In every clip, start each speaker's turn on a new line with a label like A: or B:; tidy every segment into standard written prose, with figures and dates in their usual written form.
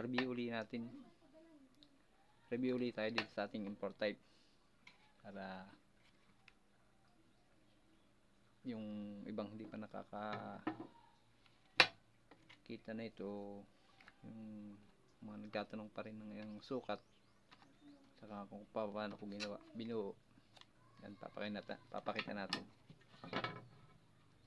A: review uli natin. Review uli tayo dito sa ating import type para yung ibang hindi pa nakakakita na ito, yung mga nagtatanong pa rin ng yung sukat saka kung paano ko binuo. Yan, papakita natin.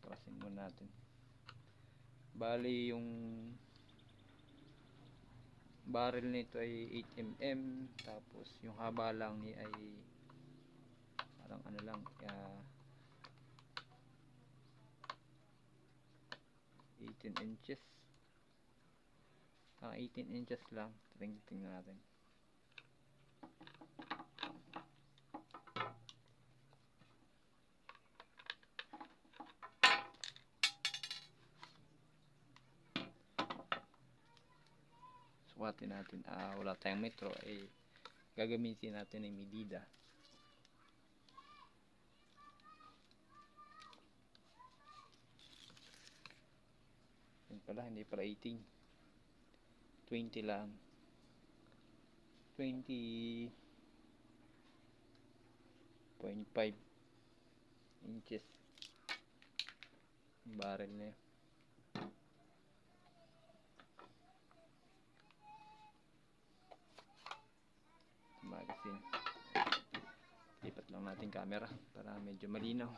A: Klasin muna natin. Bali yung barrel nito ay 8mm, tapos yung haba lang ni ay parang ano lang, 18 inches. 18 inches lang. Tingnan natin. Sukatin natin. Wala tayong metro, gagamitin natin ng medida. Yan pala, hindi pala 18, 20 lang. 20.5 inches yung barrel na yun. Magazine. Lipat lang natin camera para medyo malinaw.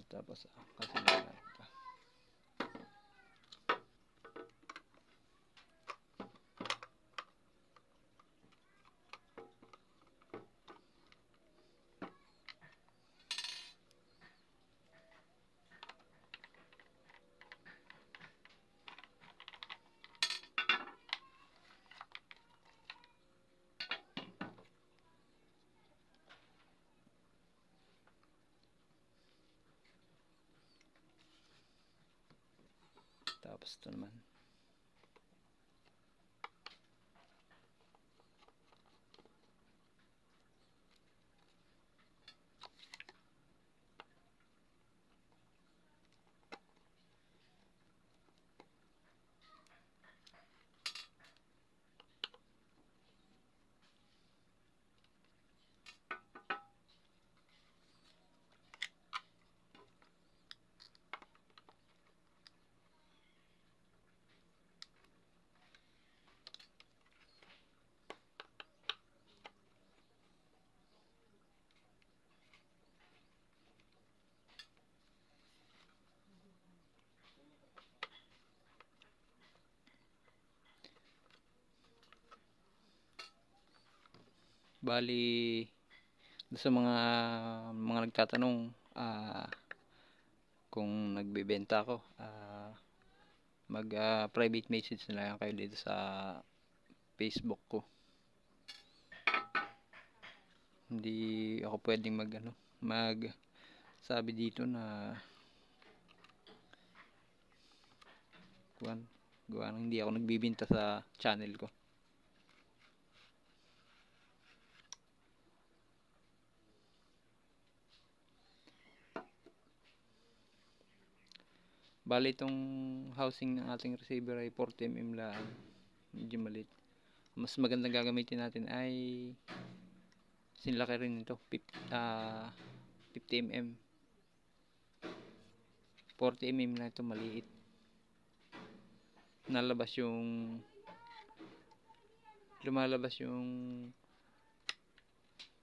A: Tapos kasi natin ito. Tapos ito naman. Bali, sa mga nagtatanong kung nagbebenta ako, mag private message na lang kayo dito sa Facebook ko. Hindi ako pwedeng mag sabi dito na gawa ng hindi ako nagbibenta sa channel ko. Bali itong housing ng ating receiver ay 40mm lang, medyo maliit. Mas magandang gagamitin natin ay sinlaki rin ito, 50mm. 40mm na ito, maliit. Lumalabas yung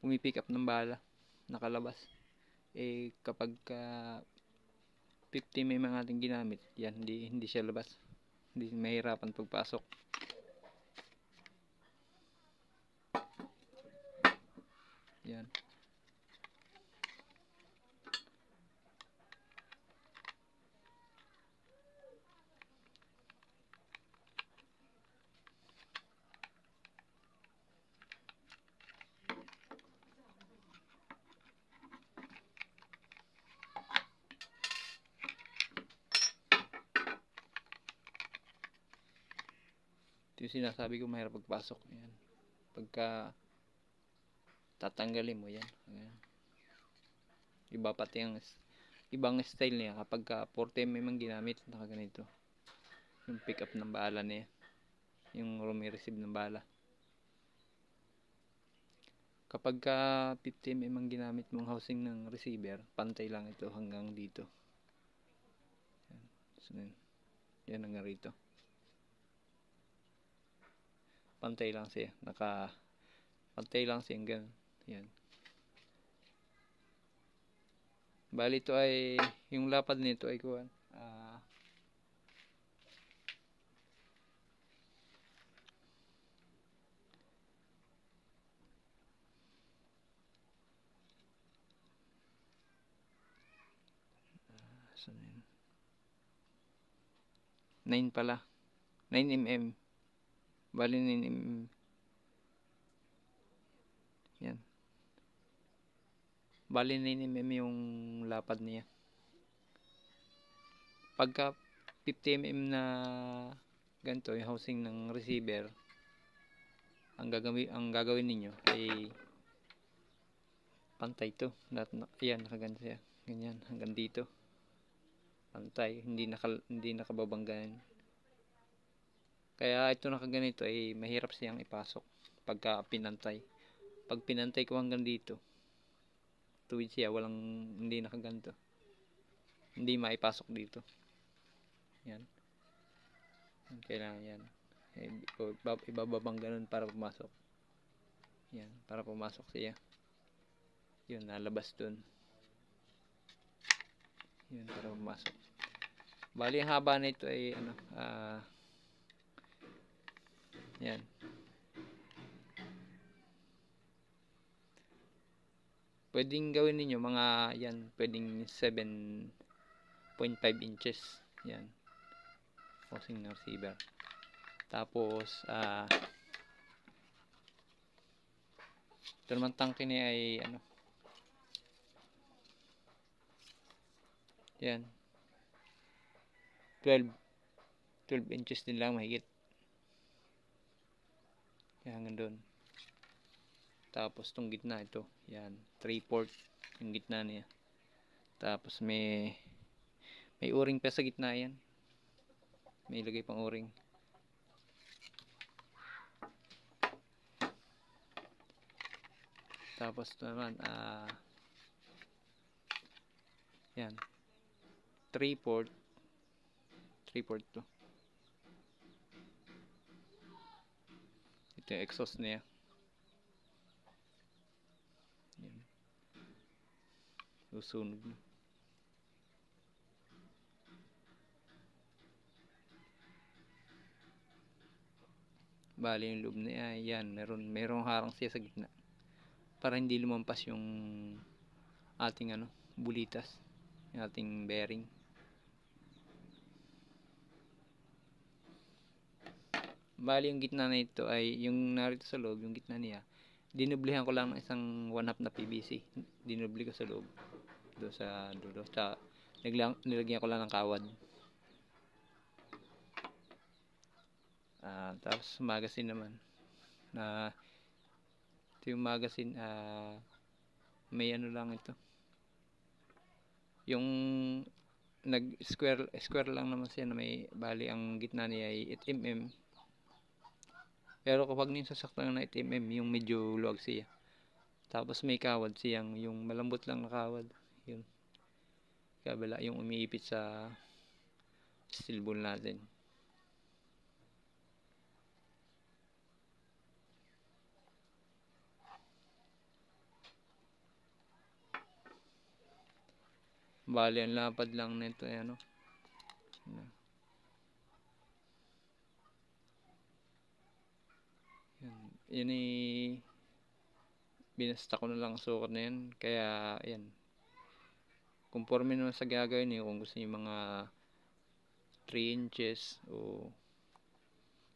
A: pumipick up ng bala, nakalabas. Kapag 50mm ang ating ginamit, yan, hindi siya labas. Hindi mahirapan pagpasok. Yan. Ito yung sinasabi ko, mahirap pagpasok. Ayan. Pagka tatanggalin mo yan. Ayan. Iba pati ang ibang style niya kapag ka 40mm ang ginamit, nakaganito. Yung pick up ng bala niya. Yung rumi-receive ng bala. Kapag ka 50mm ang ginamit mong housing ng receiver, pantay lang ito hanggang dito. Yan. So, yan hanggang rito. Pantay lang siya. Pantay lang siya hanggang. Yan. Bali ito ay, yung lapad nito ay kuwan. Saan yun? 9 pala. 9mm. Bali 9mm. Yan. Bali 9mm yung lapad niya. Pagka 50mm na ganito yung housing ng receiver, ang gagawin ninyo ay pantay to. Ayan, nakaganto siya. Ganyan, hanggang dito. Pantay, hindi nakababang ganyan. Kaya ito nakaganito ay mahirap siyang ipasok pagka pinantay. Pag pinantay ko hanggang dito, tuwid siya, hindi nakaganto. Hindi maipasok dito. Yan. Kailangan yan. Ibababang ganun para pumasok. Yan, para pumasok siya. Yun, nalabas dun. Yun, para pumasok. Bali, ang haba na ito ay yan. Pwedeng gawin ninyo mga yan, pwedeng 7.5 inches. Yan. Housing ng receiver. Tapos, ito naman tangke niya ay yan. 12 inches din lang mahigit. Kaya hanggang doon. Tapos itong gitna ito, yan, 3/4 yung gitna niya. Tapos may o-ring pa sa gitna yan. May ilagay pang o-ring. Tapos ito naman, yan, 3/4 to. Ito yung exhaust niya. Yan. Susunog na. Bali yung loob niya, yan, merong harang siya sa gitna. Para hindi lumampas yung ating bulitas, yung ating bearing. Bali yung gitna na ito ay yung narito sa loob, yung gitna niya. Dinublihan ko lang ng isang 1/2 na PVC. Dinubli ko sa loob. Doon sa dulo. Tsaka nilagyan ko lang ng kawad. Tapos magazine naman. Ito yung magazine, may lang ito. Yung square lang naman siya na may, bali ang gitna niya ay 8mm. Pero kapag ninsasaktan na 8mm, yung medyo luwag siya. Tapos may kawad siyang, yung malambot lang na kawad. Yun. Kabila, yung umiipit sa steel ball natin. Bali, ang lapad lang nito ay yun binasta ko na lang sukat na yan. Kaya, yan. Conforme naman sa gagawin niyo kung gusto niyo mga 3 inches o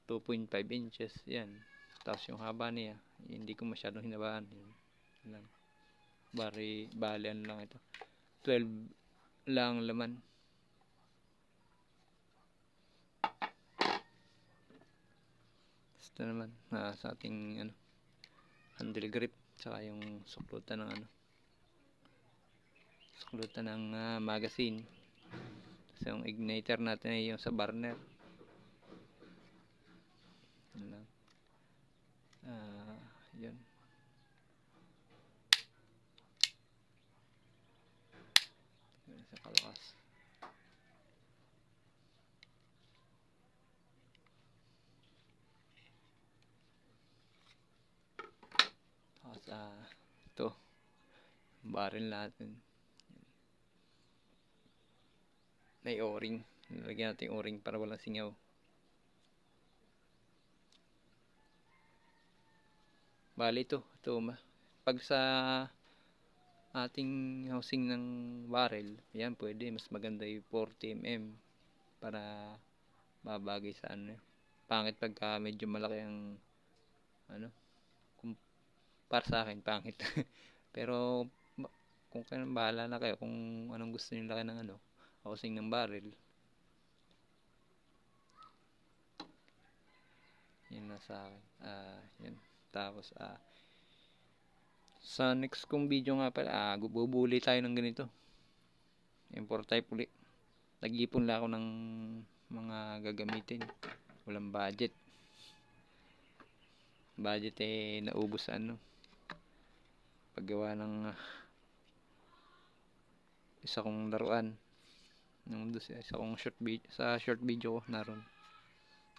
A: 2.5 inches. Yan. Tapos yung haba niya, hindi ko masyadong hinabaan. Yan. Bali, ano lang ito. 12 lang laman. Ito naman, sa ating handle grip, saka yung suklutan ng Saklutan ng magazine. So yung igniter natin ay yung sa burner. Yun lang. Yun. Sa kalakas. Tapos ito. Barrel natin. May o-ring. Nilagyan natin yung o-ring para walang singaw. Bali ito. Pag sa ating housing ng barrel, yan pwede. Mas maganda yung 40mm para babagay sa ano. Pangit pagka medyo malaki ang ano. Para sa akin, pangit. Pero kung kayo bahala na kayo kung anong gusto niyo laki ng housing ng barrel. Yun na sa akin. Yun. Tapos sa next kong video nga pala, bubuli tayo ng ganito. Import type uli. Nag-ipon lang ako ng mga gagamitin. Walang budget. Budget naubos sa paggawa ng isa kong laruan. Nung isa kong short video ko naroon.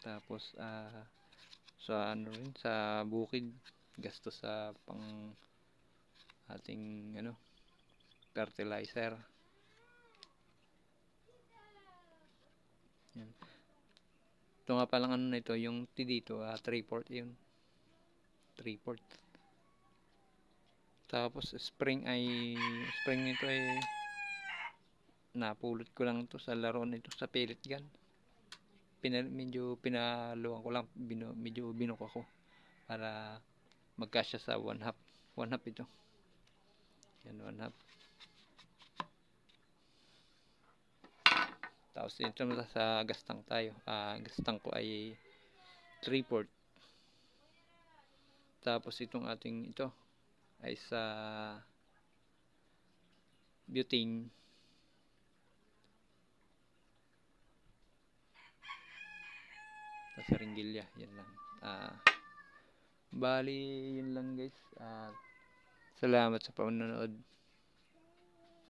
A: Tapos sa rin sa bukid gasto sa pang ating fertilizer. Yan. Ito nga palang na ito, yung dito 3/4 yun. 3/4. Tapos spring nito ay napulot ko lang ito sa laruan nito sa pellet gun. Medyo pinaluan ko lang, medyo binuk ako para magkasya sa 1/2. 1/2 ito. Yan, 1/2. Tapos dito sa gastang tayo. Gastang ko ay 3/4. Tapos itong ating ito ay sa butane. Sa ringgilya. Yan lang. Bali, yun lang guys. Salamat sa panonood.